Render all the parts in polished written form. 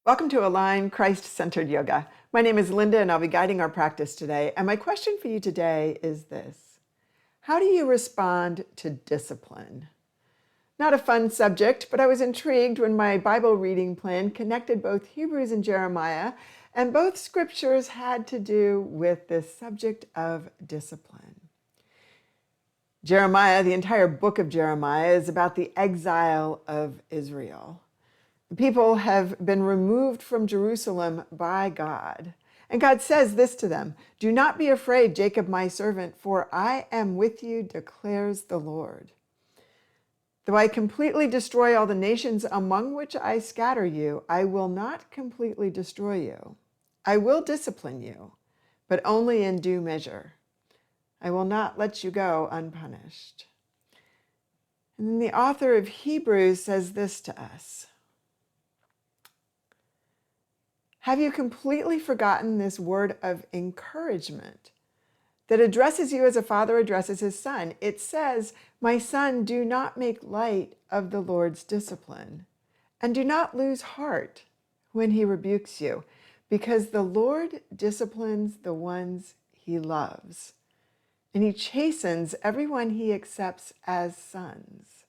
Welcome to Align Christ-Centered Yoga. My name is Linda and I'll be guiding our practice today. And my question for you today is this: how do you respond to discipline? Not a fun subject, but I was intrigued when my Bible reading plan connected both Hebrews and Jeremiah, and both scriptures had to do with this subject of discipline. Jeremiah, the entire book of Jeremiah, is about the exile of Israel. The people have been removed from Jerusalem by God. And God says this to them: "Do not be afraid, Jacob, my servant, for I am with you, declares the Lord. Though I completely destroy all the nations among which I scatter you, I will not completely destroy you. I will discipline you, but only in due measure. I will not let you go unpunished." And then the author of Hebrews says this to us: have you completely forgotten this word of encouragement that addresses you as a father addresses his son? It says, "My son, do not make light of the Lord's discipline, and do not lose heart when he rebukes you, because the Lord disciplines the ones he loves, and he chastens everyone he accepts as sons."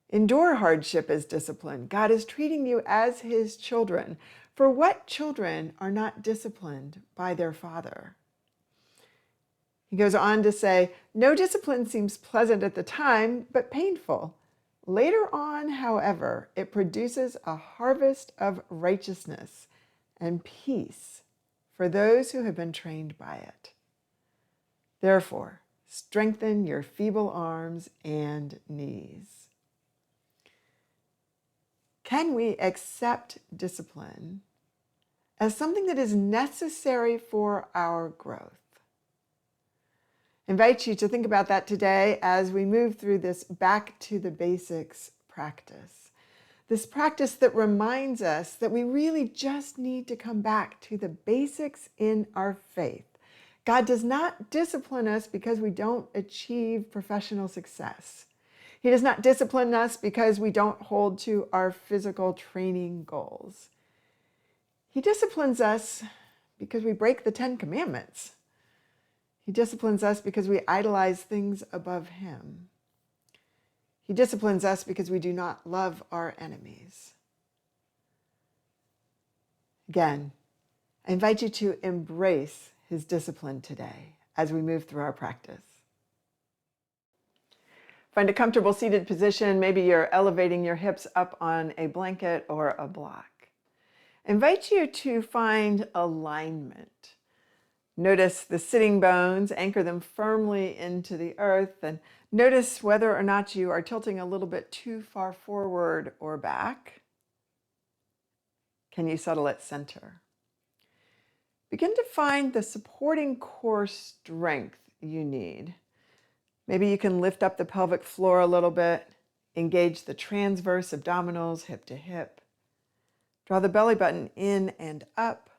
Endure hardship as discipline. God is treating you as his children. For what children are not disciplined by their father? He goes on to say, "No discipline seems pleasant at the time, but painful. Later on, however, it produces a harvest of righteousness and peace for those who have been trained by it. Therefore, strengthen your feeble arms and knees." Can we accept discipline as something that is necessary for our growth? I invite you to think about that today as we move through this back to the basics practice. This practice that reminds us that we really just need to come back to the basics in our faith. God does not discipline us because we don't achieve professional success. He does not discipline us because we don't hold to our physical training goals. He disciplines us because we break the 10 Commandments. He disciplines us because we idolize things above him. He disciplines us because we do not love our enemies. Again, I invite you to embrace his discipline today as we move through our practice. Find a comfortable seated position. Maybe you're elevating your hips up on a blanket or a block. I invite you to find alignment. Notice the sitting bones, anchor them firmly into the earth, and notice whether or not you are tilting a little bit too far forward or back. Can you settle at center? Begin to find the supporting core strength you need. Maybe you can lift up the pelvic floor a little bit, engage the transverse abdominals hip to hip. Draw the belly button in and up.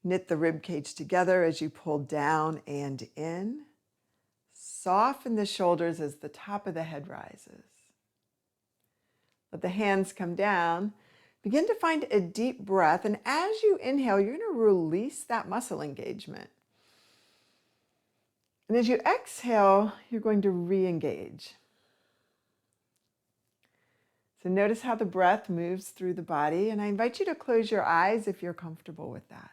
Knit the rib cage together as you pull down and in. Soften the shoulders as the top of the head rises. Let the hands come down. Begin to find a deep breath, and as you inhale, you're going to release that muscle engagement. And as you exhale, you're going to re-engage. So notice how the breath moves through the body, and I invite you to close your eyes if you're comfortable with that.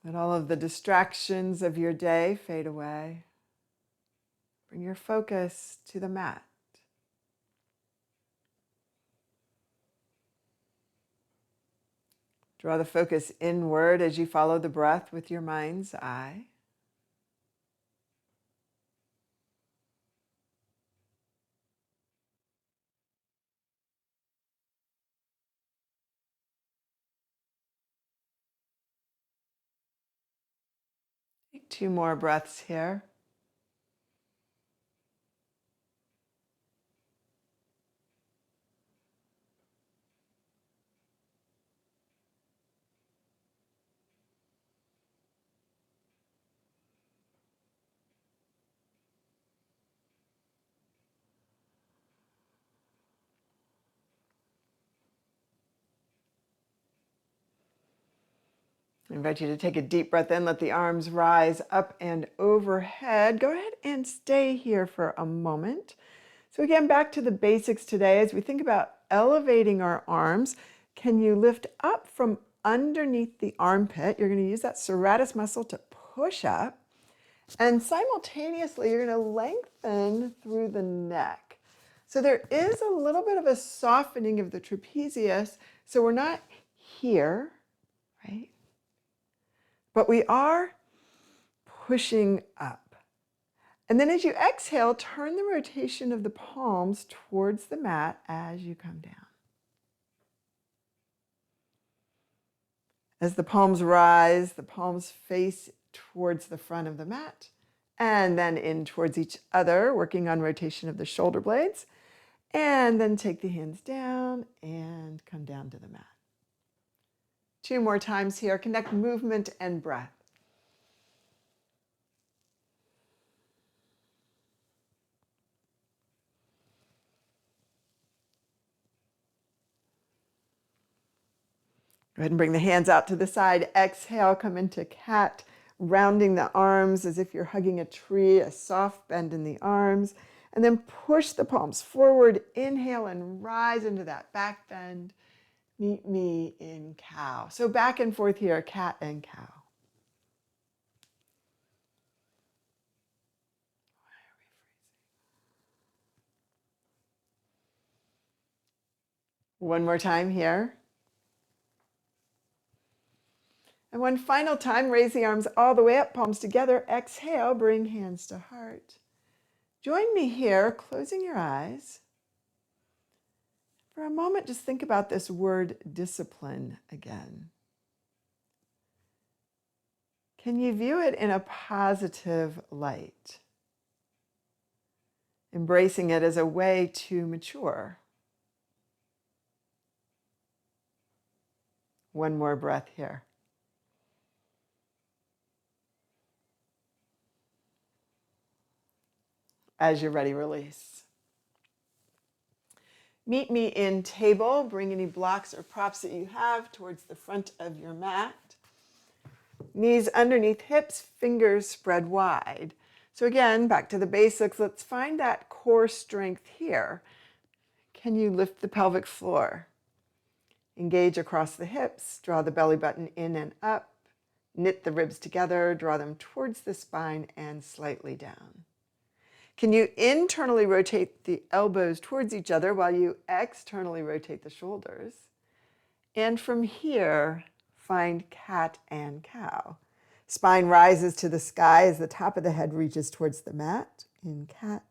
Let all of the distractions of your day fade away. Bring your focus to the mat. Draw the focus inward as you follow the breath with your mind's eye. Take 2 more breaths here. I invite you to take a deep breath in, let the arms rise up and overhead. Go ahead and stay here for a moment. So again, back to the basics today as we think about elevating our arms. Can you lift up from underneath the armpit? You're going to use that serratus muscle to push up. And simultaneously, you're going to lengthen through the neck. So there is a little bit of a softening of the trapezius. So we're not here, right? But we are pushing up. And then as you exhale, turn the rotation of the palms towards the mat as you come down. As the palms rise, the palms face towards the front of the mat and then in towards each other, working on rotation of the shoulder blades. And then take the hands down and come down to the mat. 2 more times here. Connect movement and breath. Go ahead and bring the hands out to the side. Exhale, come into cat, rounding the arms as if you're hugging a tree, a soft bend in the arms. And then push the palms forward. Inhale and rise into that back bend. Meet me in cow. So back and forth here, cat and cow. One more time here. And one final time, raise the arms all the way up, palms together. Exhale, bring hands to heart. Join me here, closing your eyes. For a moment, just think about this word discipline again. Can you view it in a positive light? Embracing it as a way to mature. One more breath here. As you're ready, release. Meet me in table. Bring any blocks or props that you have towards the front of your mat. Knees underneath hips, fingers spread wide. So again, back to the basics. Let's find that core strength here. Can you lift the pelvic floor? Engage across the hips. Draw the belly button in and up. Knit the ribs together. Draw them towards the spine and slightly down. Can you internally rotate the elbows towards each other while you externally rotate the shoulders? And from here, find cat and cow. Spine rises to the sky as the top of the head reaches towards the mat in cat.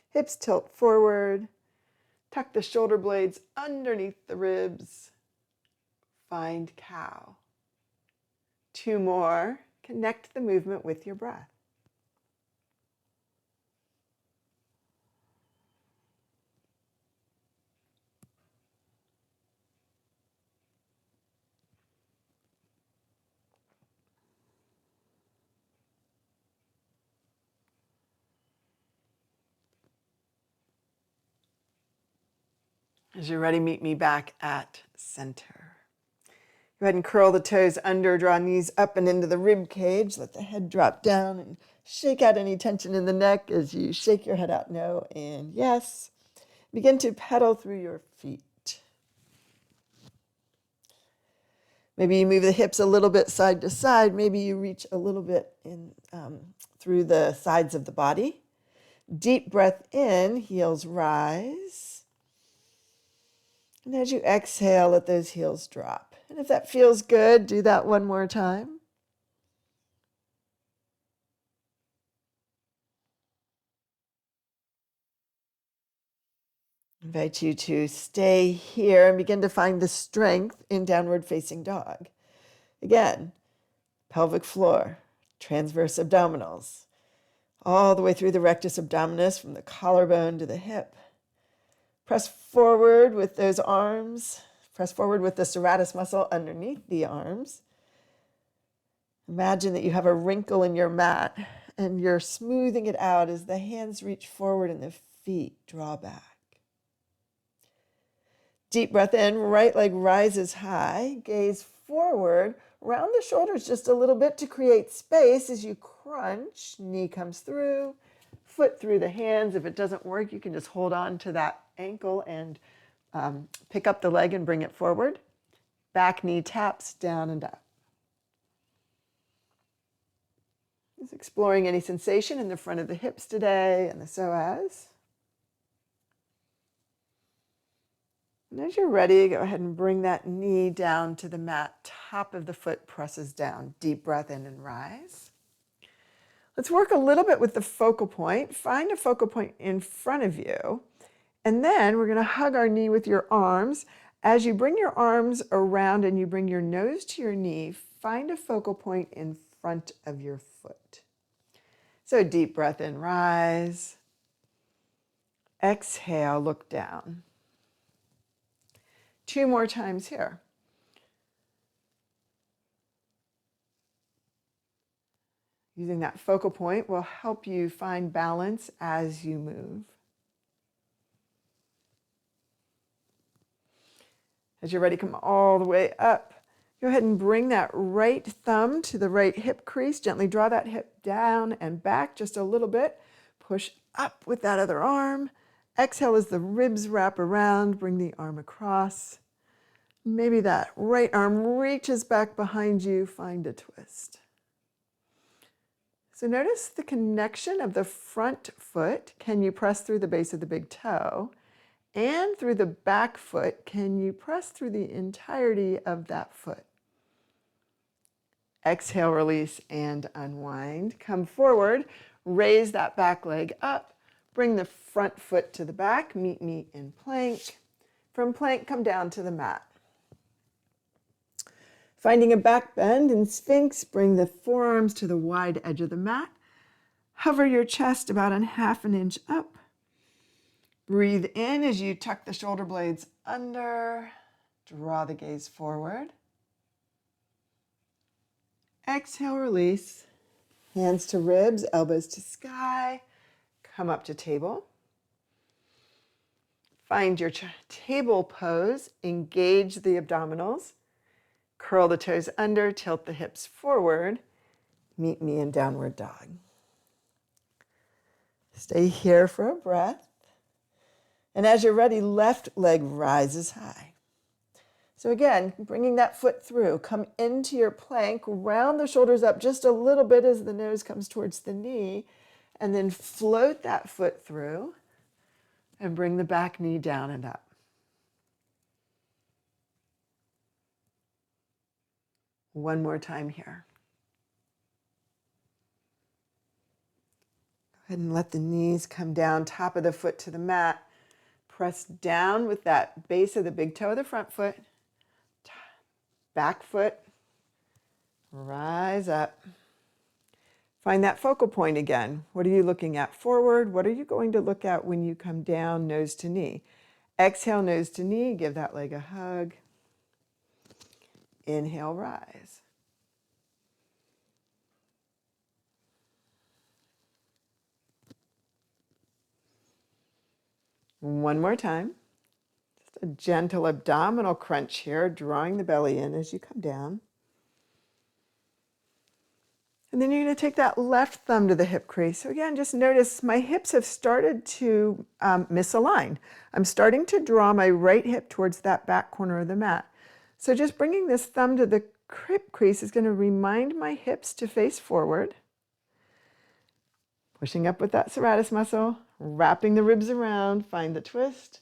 Hips tilt forward. Tuck the shoulder blades underneath the ribs. Find cow. 2 more. Connect the movement with your breath. As you're ready, meet me back at center. Go ahead and curl the toes under, draw knees up and into the rib cage. Let the head drop down and shake out any tension in the neck as you shake your head out no and yes. Begin to pedal through your feet. Maybe you move the hips a little bit side to side. Maybe you reach a little bit in through the sides of the body. Deep breath in, heels rise. And as you exhale, let those heels drop. And if that feels good, do that one more time. I invite you to stay here and begin to find the strength in downward facing dog. Again, pelvic floor, transverse abdominals, all the way through the rectus abdominis from the collarbone to the hip. Press forward with those arms. Press forward with the serratus muscle underneath the arms. Imagine that you have a wrinkle in your mat and you're smoothing it out as the hands reach forward and the feet draw back. Deep breath in, right leg rises high, gaze forward, round the shoulders just a little bit to create space as you crunch. Knee comes through, foot through the hands. If it doesn't work, you can just hold on to that ankle and pick up the leg and bring it forward. Back knee taps down and up. Just exploring any sensation in the front of the hips today and the psoas. And as you're ready, go ahead and bring that knee down to the mat. Top of the foot presses down. Deep breath in and rise. Let's work a little bit with the focal point. Find a focal point in front of you. And then we're going to hug our knee with your arms. As you bring your arms around and you bring your nose to your knee, find a focal point in front of your foot. So deep breath in, rise. Exhale, look down. 2 more times here. Using that focal point will help you find balance as you move. As you're ready, come all the way up. Go ahead and bring that right thumb to the right hip crease. Gently draw that hip down and back just a little bit. Push up with that other arm. Exhale as the ribs wrap around. Bring the arm across. Maybe that right arm reaches back behind you. Find a twist. So notice the connection of the front foot. Can you press through the base of the big toe? And through the back foot, can you press through the entirety of that foot? Exhale, release, and unwind. Come forward, raise that back leg up. Bring the front foot to the back. Meet me in plank. From plank, come down to the mat. Finding a back bend in Sphinx, bring the forearms to the wide edge of the mat. Hover your chest about 1/2 inch up. Breathe in as you tuck the shoulder blades under. Draw the gaze forward. Exhale, release. Hands to ribs, elbows to sky. Come up to table. Find your table pose. Engage the abdominals. Curl the toes under, tilt the hips forward. Meet me in downward dog. Stay here for a breath. And as you're ready, left leg rises high. So again, bringing that foot through, come into your plank, round the shoulders up just a little bit as the nose comes towards the knee, and then float that foot through and bring the back knee down and up. One more time here. Go ahead and let the knees come down, top of the foot to the mat. Press down with that base of the big toe of the front foot. Back foot, rise up. Find that focal point again. What are you looking at forward? What are you going to look at when you come down nose to knee? Exhale, nose to knee, give that leg a hug. Inhale, rise. One more time. A gentle abdominal crunch here, drawing the belly in as you come down. And then you're going to take that left thumb to the hip crease. So again, just notice my hips have started to misalign. I'm starting to draw my right hip towards that back corner of the mat. So just bringing this thumb to the hip crease is going to remind my hips to face forward. Pushing up with that serratus muscle, wrapping the ribs around, find the twist.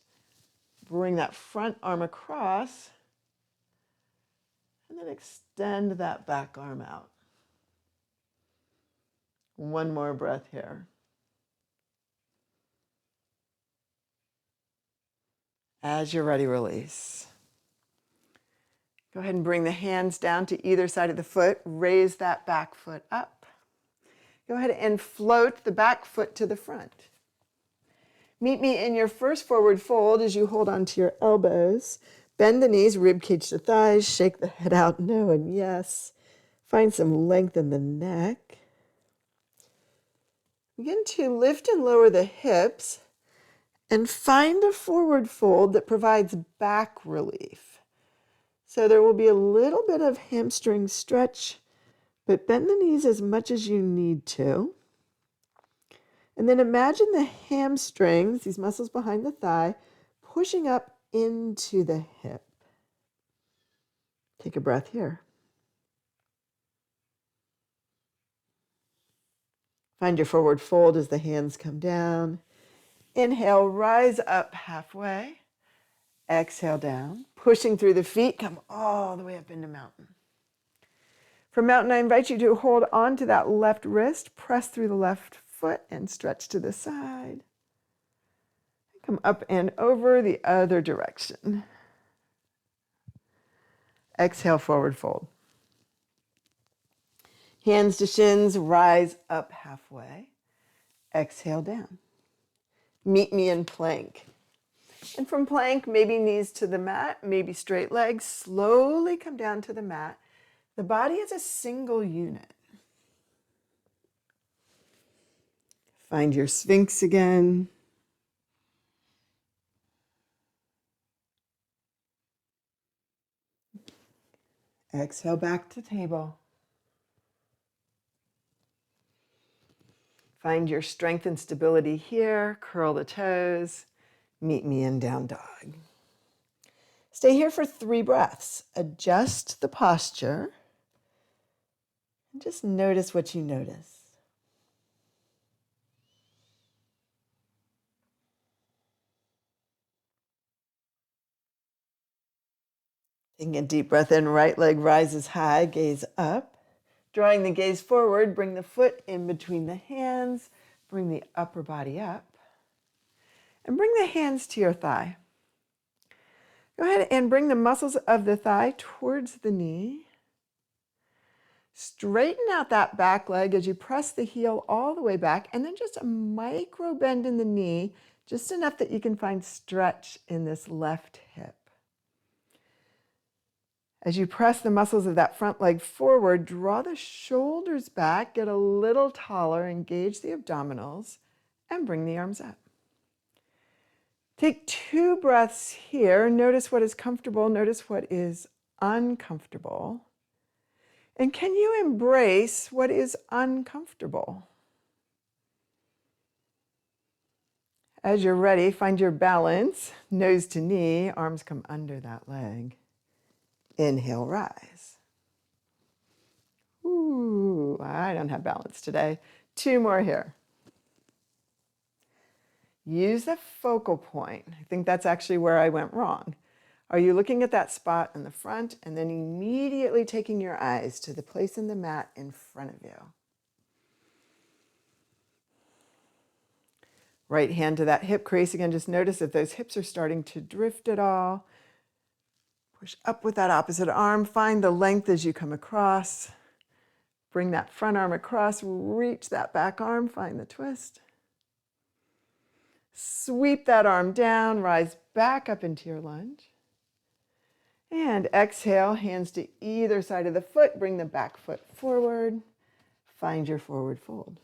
Bring that front arm across, and then extend that back arm out. One more breath here. As you're ready, release. Go ahead and bring the hands down to either side of the foot. Raise that back foot up. Go ahead and float the back foot to the front. Meet me in your first forward fold as you hold onto your elbows. Bend the knees, rib cage to thighs. Shake the head out, no and yes. Find some length in the neck. Begin to lift and lower the hips and find a forward fold that provides back relief. So there will be a little bit of hamstring stretch, but bend the knees as much as you need to. And then imagine the hamstrings, these muscles behind the thigh, pushing up into the hip. Take a breath here. Find your forward fold as the hands come down. Inhale, rise up halfway. Exhale down. Pushing through the feet, come all the way up into mountain. For mountain, I invite you to hold on to that left wrist, press through the left foot, and stretch to the side. Come up and over the other direction. Exhale, forward fold. Hands to shins, rise up halfway. Exhale down. Meet me in plank. And from plank, maybe knees to the mat, maybe straight legs. Slowly come down to the mat. The body is a single unit. Find your Sphinx again. Exhale back to table. Find your strength and stability here. Curl the toes. Meet me in down dog. Stay here for 3 breaths. Adjust the posture. And just notice what you notice. Taking a deep breath in, right leg rises high, gaze up. Drawing the gaze forward, bring the foot in between the hands. Bring the upper body up. And bring the hands to your thigh. Go ahead and bring the muscles of the thigh towards the knee. Straighten out that back leg as you press the heel all the way back, and then just a micro bend in the knee, just enough that you can find stretch in this left hip. As you press the muscles of that front leg forward, draw the shoulders back, get a little taller, engage the abdominals, and bring the arms up. Take 2 breaths here. Notice what is comfortable, notice what is uncomfortable. And can you embrace what is uncomfortable? As you're ready, find your balance, nose to knee, arms come under that leg. Inhale, rise. Ooh, I don't have balance today. 2 more here. Use the focal point. I think that's actually where I went wrong. Are you looking at that spot in the front and then immediately taking your eyes to the place in the mat in front of you? Right hand to that hip crease. Again, just notice if those hips are starting to drift at all. Push up with that opposite arm. Find the length as you come across. Bring that front arm across. Reach that back arm. Find the twist. Sweep that arm down. Rise back up into your lunge. And exhale, hands to either side of the foot. Bring the back foot forward. Find your forward fold.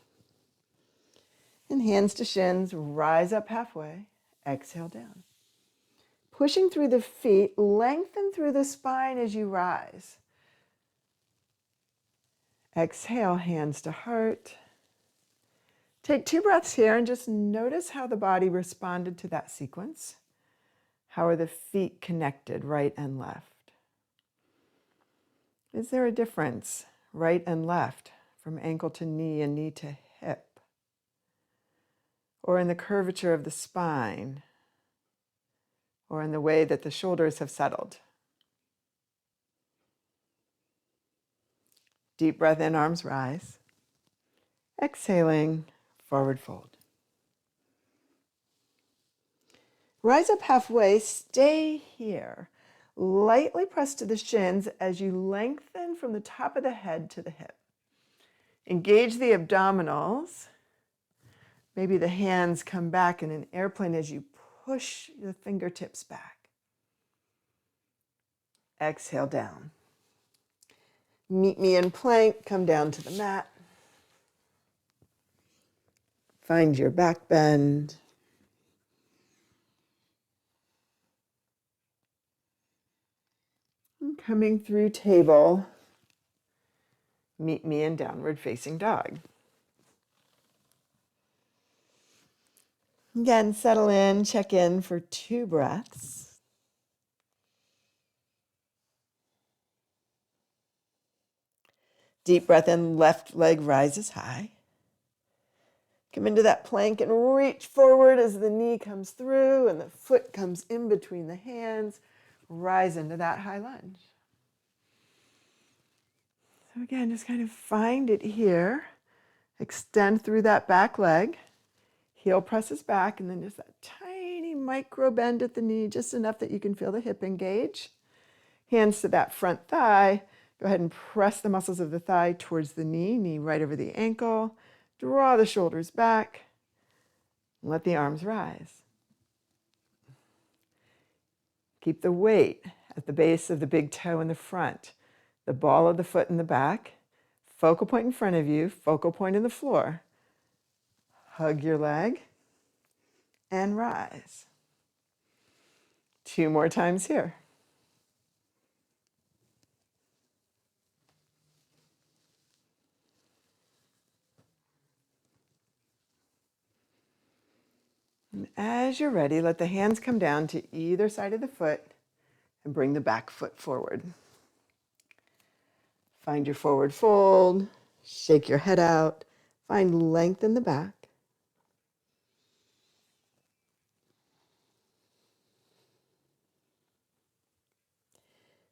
And hands to shins, rise up halfway. Exhale down. Pushing through the feet, lengthen through the spine as you rise. Exhale, hands to heart. Take 2 breaths here and just notice how the body responded to that sequence. How are the feet connected, right and left? Is there a difference, right and left, from ankle to knee and knee to hip? Or in the curvature of the spine? Or in the way that the shoulders have settled? Deep breath in, arms rise. Exhaling, forward fold. Rise up halfway, stay here. Lightly press to the shins as you lengthen from the top of the head to the hip. Engage the abdominals. Maybe the hands come back in an airplane as you push the fingertips back. Exhale down. Meet me in plank, come down to the mat. Find your back bend. coming through table, meet me in downward facing dog. Again, settle in, check in for 2 breaths. Deep breath in, left leg rises high. Come into that plank and reach forward as the knee comes through and the foot comes in between the hands. Rise into that high lunge. So again, just kind of find it here. Extend through that back leg. Heel presses back, and then just that tiny micro bend at the knee, just enough that you can feel the hip engage. Hands to that front thigh. Go ahead and press the muscles of the thigh towards the knee, knee right over the ankle. Draw the shoulders back. Let the arms rise. Keep the weight at the base of the big toe in the front, the ball of the foot in the back, focal point in front of you, focal point in the floor. Hug your leg and rise. 2 more times here. And as you're ready, let the hands come down to either side of the foot and bring the back foot forward. Find your forward fold, shake your head out, find length in the back.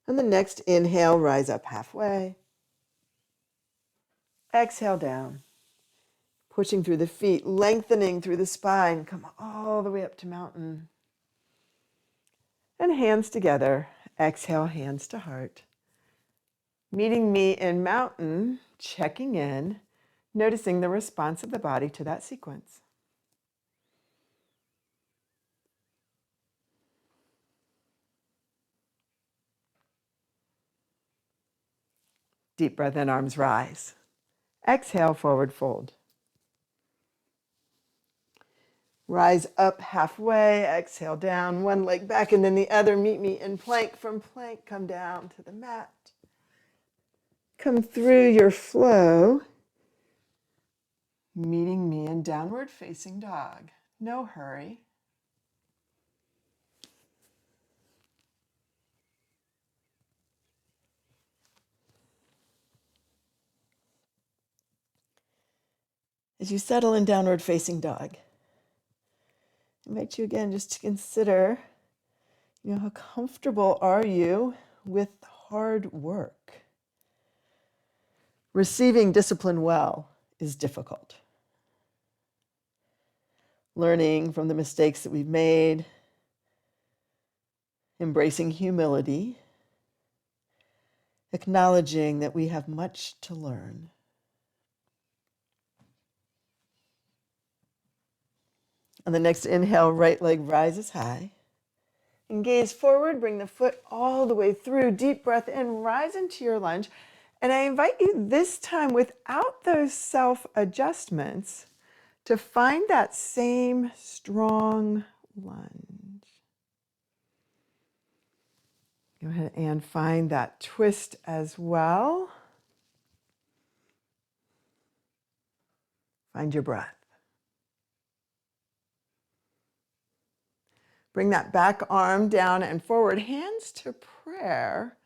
On the next inhale, rise up halfway. Exhale down. Pushing through the feet, lengthening through the spine. Come all the way up to mountain. And hands together. Exhale, hands to heart. Meeting me in mountain, checking in, noticing the response of the body to that sequence. Deep breath in, arms rise. Exhale, forward fold. Rise up halfway, exhale down, one leg back and then the other. Meet me in plank. From plank, come down to the mat. Come through your flow, meeting me in downward facing dog. No hurry. As you settle in downward facing dog, I invite you again just to consider, how comfortable are you with hard work? Receiving discipline well is difficult. Learning from the mistakes that we've made, embracing humility, acknowledging that we have much to learn. On the next inhale, right leg rises high. And gaze forward, bring the foot all the way through. Deep breath in, rise into your lunge. And I invite you this time, without those self-adjustments, to find that same strong lunge. Go ahead and find that twist as well. Find your breath. Bring that back arm down and forward, hands to prayer.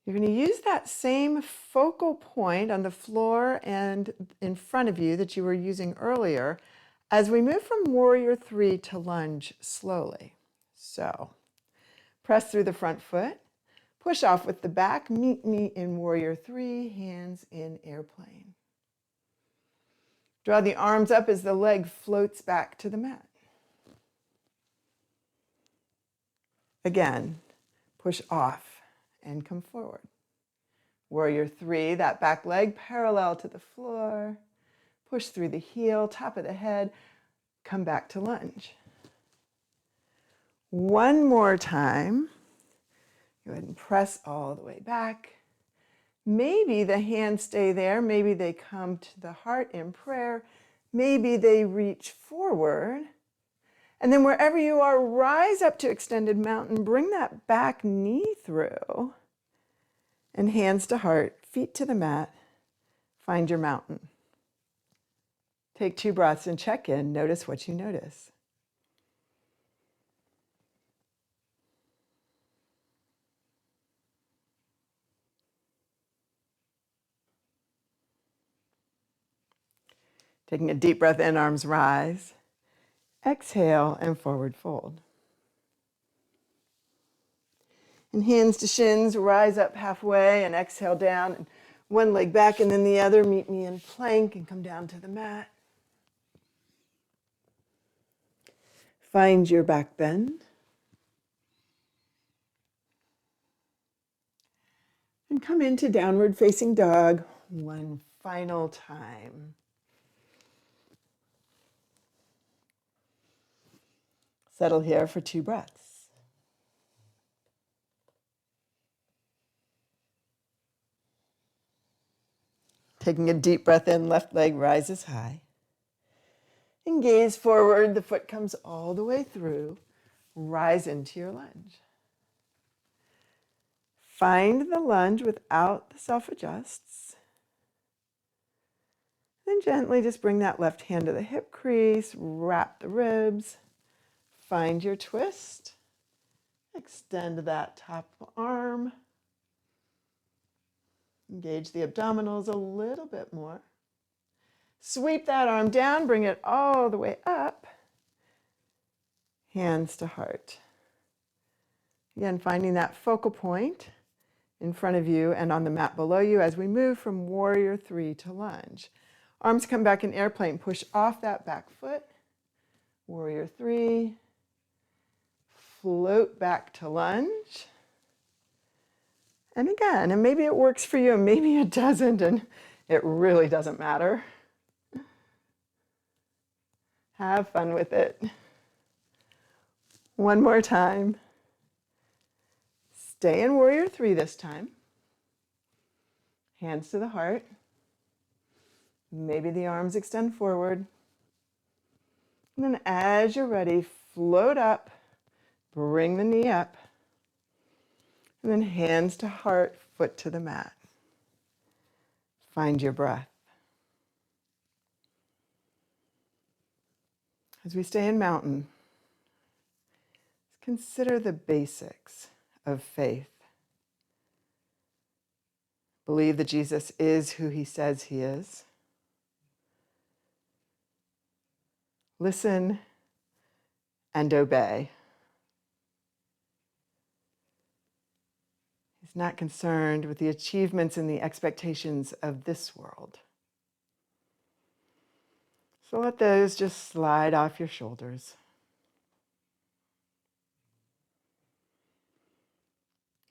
You're going to use that same focal point on the floor and in front of you that you were using earlier as we move from warrior 3 to lunge slowly. So press through the front foot, push off with the back, meet me in warrior 3, hands in airplane. Draw the arms up as the leg floats back to the mat. Again, push off and come forward. Warrior 3, that back leg parallel to the floor. Push through the heel, top of the head, come back to lunge. One more time. Go ahead and press all the way back. Maybe the hands stay there. Maybe they come to the heart in prayer. Maybe they reach forward. And then wherever you are, rise up to extended mountain. Bring that back knee through. And hands to heart, feet to the mat. Find your mountain. Take 2 breaths and check in. Notice what you notice. Taking a deep breath in, arms rise. Exhale and forward fold. And hands to shins, rise up halfway and exhale down. And one leg back and then the other. Meet me in plank and come down to the mat. Find your back bend. And come into downward facing dog one final time. Settle here for 2 breaths. Taking a deep breath in, left leg rises high. And gaze forward, the foot comes all the way through. Rise into your lunge. Find the lunge without the self-adjusts. Then gently just bring that left hand to the hip crease, wrap the ribs. Find your twist. Extend that top arm. Engage the abdominals a little bit more. Sweep that arm down, bring it all the way up. Hands to heart. Again, finding that focal point in front of you and on the mat below you as we move from warrior 3 to lunge. Arms come back in airplane, push off that back foot. Warrior 3. Float back to lunge. And again, and maybe it works for you and maybe it doesn't, and it really doesn't matter. Have fun with it. One more time. Stay in warrior 3 this time. Hands to the heart. Maybe the arms extend forward. And then as you're ready, float up, bring the knee up. And then hands to heart, foot to the mat. Find your breath. As we stay in mountain, consider the basics of faith. Believe that Jesus is who he says he is. Listen and obey. He's not concerned with the achievements and the expectations of this world. So let those just slide off your shoulders.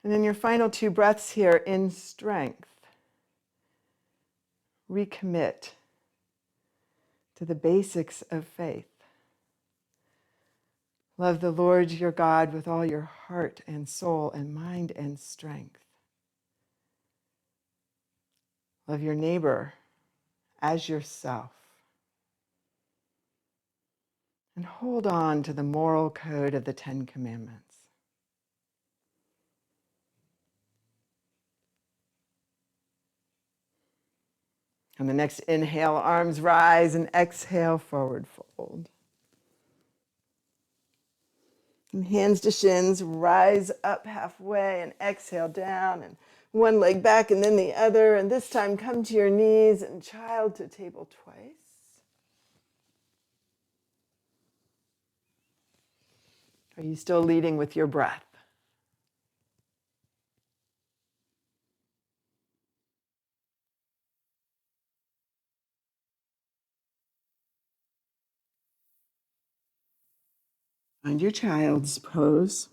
And then your final 2 breaths here in strength. Recommit to the basics of faith. Love the Lord your God with all your heart and soul and mind and strength. Love your neighbor as yourself. And hold on to the moral code of the 10 Commandments. On the next inhale, arms rise, and exhale, forward fold. And hands to shins, rise up halfway and exhale down, and one leg back and then the other, and this time come to your knees and child to table twice. Are you still leading with your breath? Find your child's pose.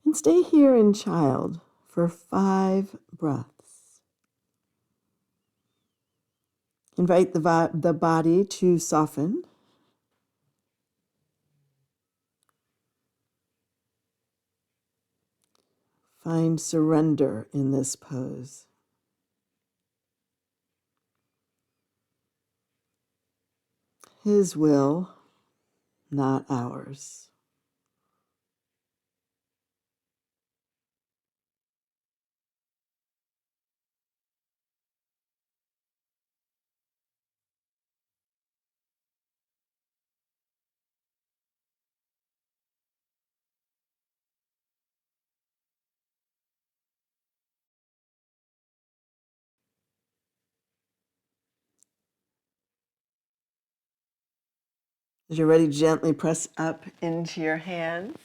And stay here in child for 5 breaths. Invite the body to soften. Find surrender in this pose. His will, not ours. As you're ready, gently press up. Into your hands.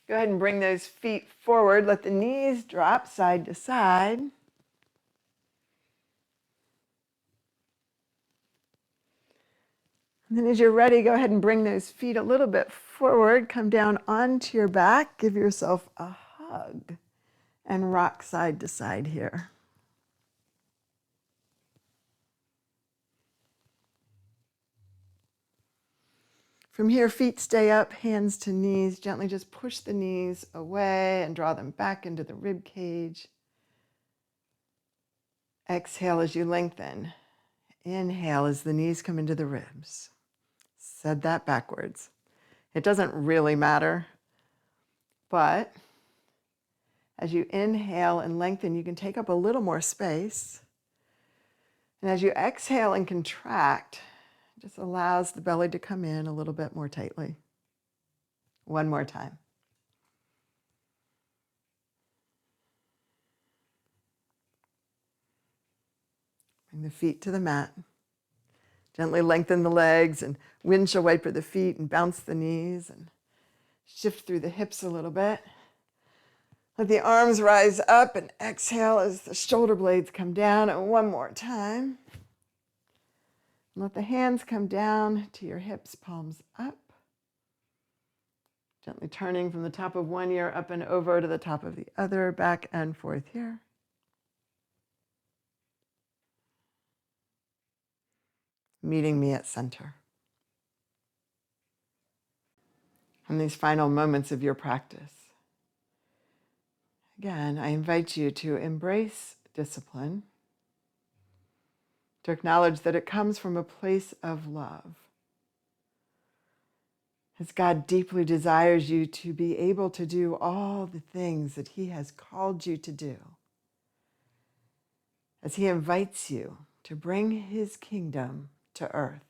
Go ahead and bring those feet forward. Let the knees drop side to side. And then as you're ready, go ahead and bring those feet a little bit forward. Come down onto your back. Give yourself a hug and rock side to side here. From here, feet stay up, hands to knees. Gently just push the knees away and draw them back into the rib cage. Exhale as you lengthen. Inhale as the knees come into the ribs. Said that backwards. It doesn't really matter, but as you inhale and lengthen, you can take up a little more space. And as you exhale and contract, it just allows the belly to come in a little bit more tightly. One more time. Bring the feet to the mat. Gently lengthen the legs and windshield wiper the feet and bounce the knees and shift through the hips a little bit. Let the arms rise up and exhale as the shoulder blades come down. And one more time. Let the hands come down to your hips, palms up. Gently turning from the top of one ear up and over to the top of the other, back and forth here. Meeting me at center. In these final moments of your practice, again, I invite you to embrace discipline, to acknowledge that it comes from a place of love. As God deeply desires you to be able to do all the things that He has called you to do, as He invites you to bring His kingdom to earth.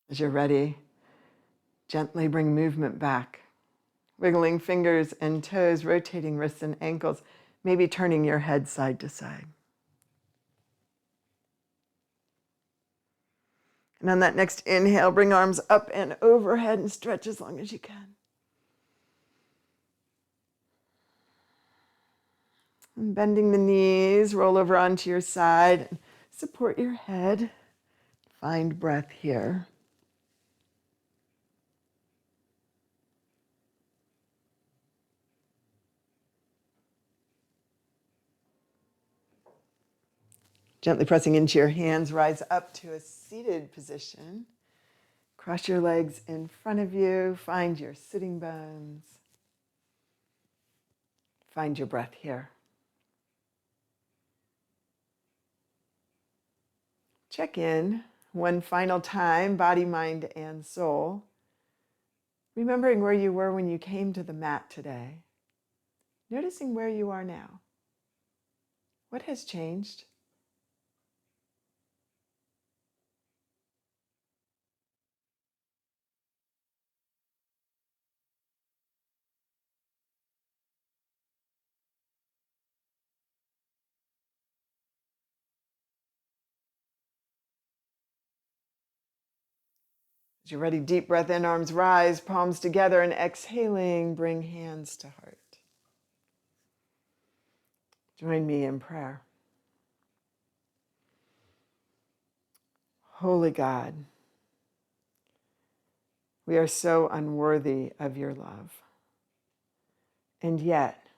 As you're ready, gently bring movement back. Wiggling fingers and toes, rotating wrists and ankles, maybe turning your head side to side. And on that next inhale, bring arms up and overhead and stretch as long as you can. And bending the knees, roll over onto your side, and support your head. Find breath here. Gently pressing into your hands, rise up to a seated position. Cross your legs in front of you. Find your sitting bones. Find your breath here. Check in one final time, body, mind, and soul. Remembering where you were when you came to the mat today. noticing where you are now. What has changed? As you're ready, deep breath in, arms rise, palms together, and exhaling, bring hands to heart. Join me in prayer. Holy God, we are so unworthy of your love. And yet,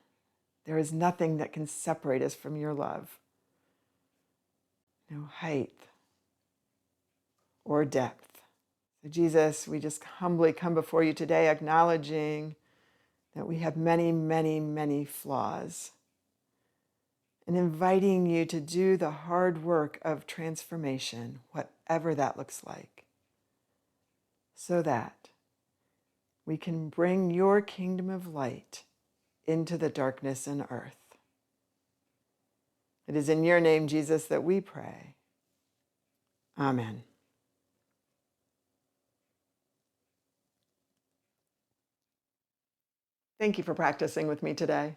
there is nothing that can separate us from your love. No height or depth. So Jesus, we just humbly come before you today, acknowledging that we have many, many, many flaws, and inviting you to do the hard work of transformation, whatever that looks like, so that we can bring your kingdom of light into the darkness and earth. It is in your name, Jesus, that we pray. Amen. Thank you for practicing with me today.